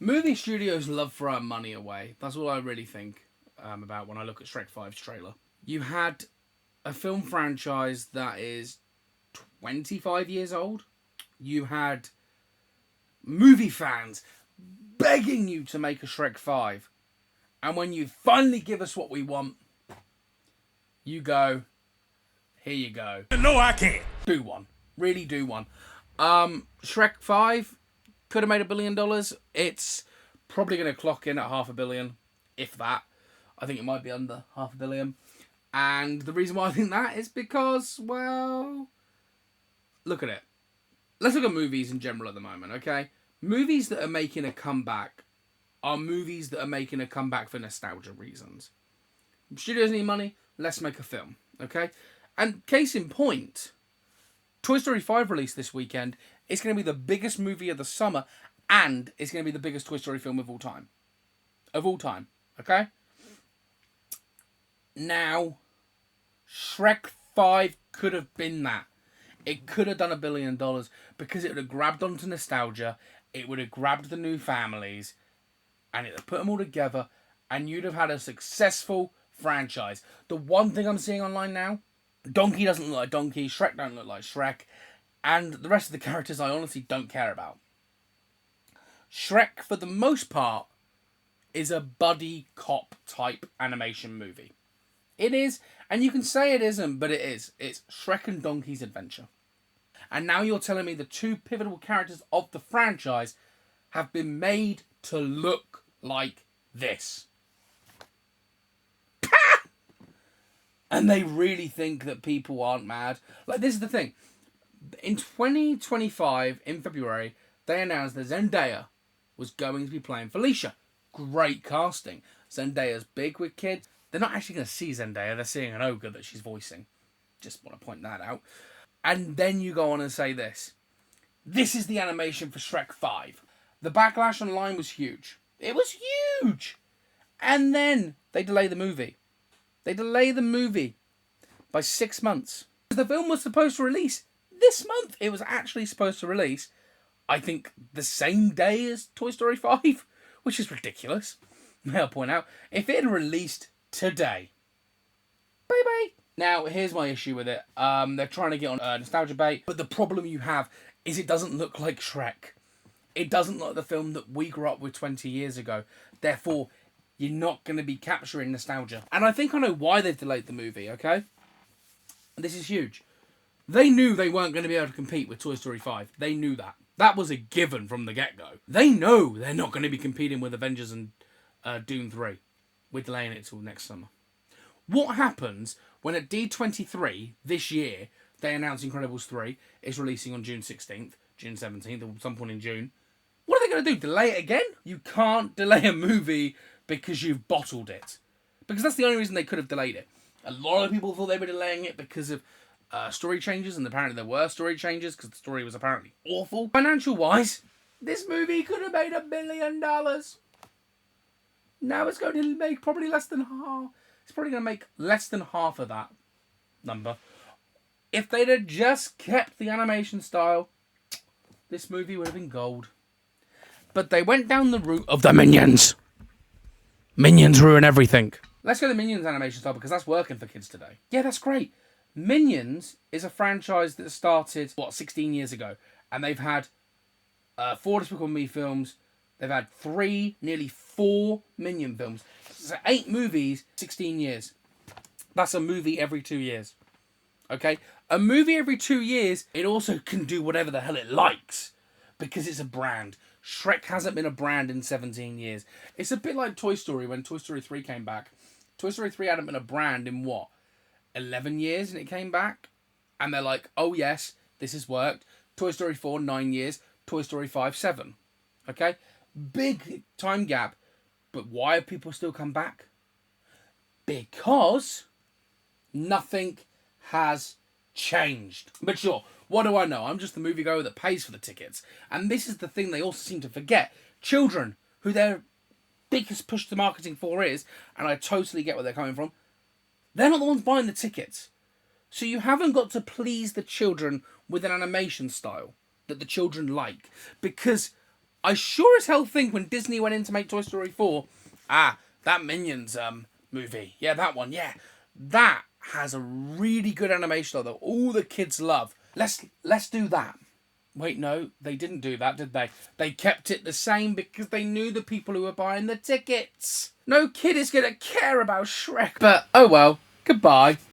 Movie studios love throwing money away. That's all I really think about when I look at Shrek 5's trailer. You had a film franchise that is 25 years old. You had movie fans begging you to make a Shrek 5. And when you finally give us what we want, you go, here you go. No, I can't. Do one. Really do one. Shrek 5 could have made $1 billion. It's probably going to clock in at $500,000,000, if that. I think it might be under $500,000,000. And the reason why I think that is because, well, look at it. Let's look at movies in general at the moment, okay? Movies that are making a comeback are movies that are making a comeback for nostalgia reasons. Studios need money, let's make a film, okay? And case in point, Toy Story 5 released this weekend. It's going to be the biggest movie of the summer, and it's going to be the biggest Toy Story film of all time. Of all time, okay? Now, Shrek 5 could have been that. It could have done $1 billion because it would have grabbed onto nostalgia, it would have grabbed the new families, and it would have put them all together, and you'd have had a successful franchise. The one thing I'm seeing online now, Donkey doesn't look like Donkey, Shrek don't look like Shrek, and the rest of the characters I honestly don't care about. Shrek, for the most part, is a buddy cop type animation movie. It is, and you can say it isn't, but it is. It's Shrek and Donkey's adventure. And now you're telling me the two pivotal characters of the franchise have been made to look like this. And they really think that people aren't mad. Like, this is the thing. In 2025, in February, they announced that Zendaya was going to be playing Felicia. Great casting. Zendaya's big with kids. They're not actually going to see Zendaya. They're seeing an ogre that she's voicing. Just want to point that out. And then you go on and say this. This is the animation for Shrek 5. The backlash online was huge. It was huge. And then they delay the movie. They delay the movie by 6 months. The film was supposed to release this month. It was actually supposed to release, I think, the same day as Toy Story 5, which is ridiculous. May I point out, if it had released today, bye-bye. Now, here's my issue with it. They're trying to get on nostalgia bait, but the problem you have is it doesn't look like Shrek. It doesn't look like the film that we grew up with 20 years ago. Therefore, you're not going to be capturing nostalgia. And I think I know why they've delayed the movie, okay? This is huge. They knew they weren't going to be able to compete with Toy Story 5. They knew that. That was a given from the get-go. They know they're not going to be competing with Avengers and Doom 3. We're delaying it till next summer. What happens when at D23 this year, they announce Incredibles 3 is releasing on June 16th, June 17th, or some point in June? What are they going to do? Delay it again? You can't delay a movie because you've bottled it. Because that's the only reason they could have delayed it. A lot of people thought they were delaying it because of story changes, and apparently there were story changes because the story was apparently awful. Financial-wise, this movie could have made $1 billion. Now it's going to make probably less than half. It's probably going to make less than half of that number. If they'd have just kept the animation style, this movie would have been gold. But they went down the route of the Minions. Minions ruin everything. Let's go to the Minions animation style because that's working for kids today. Yeah, that's great. Minions is a franchise that started, 16 years ago. And they've had 4 Despicable Me films. They've had 3, nearly 4 Minion films. So 8 movies, 16 years. That's a movie every 2 years. Okay? A movie every 2 years, it also can do whatever the hell it likes. Because it's a brand. Shrek hasn't been a brand in 17 years. It's a bit like Toy Story when Toy Story 3 came back. Toy Story 3 hadn't been a brand in 11 years, and it came back? And they're like, oh yes, this has worked. Toy Story 4, 9 years. Toy Story 5, 7. Okay? Big time gap. But why have people still come back? Because nothing has changed. But sure, what do I know? I'm just the moviegoer that pays for the tickets. And this is the thing they also seem to forget. Children, who their biggest push to marketing for is, and I totally get where they're coming from, they're not the ones buying the tickets. So you haven't got to please the children with an animation style that the children like. Because I sure as hell think when Disney went in to make Toy Story 4, that Minions movie, yeah, that one, yeah, that has a really good animation style that all the kids love. Let's do that. Wait, no, they didn't do that, did they? They kept it the same because they knew the people who were buying the tickets. No kid is gonna care about Shrek. But oh well, goodbye.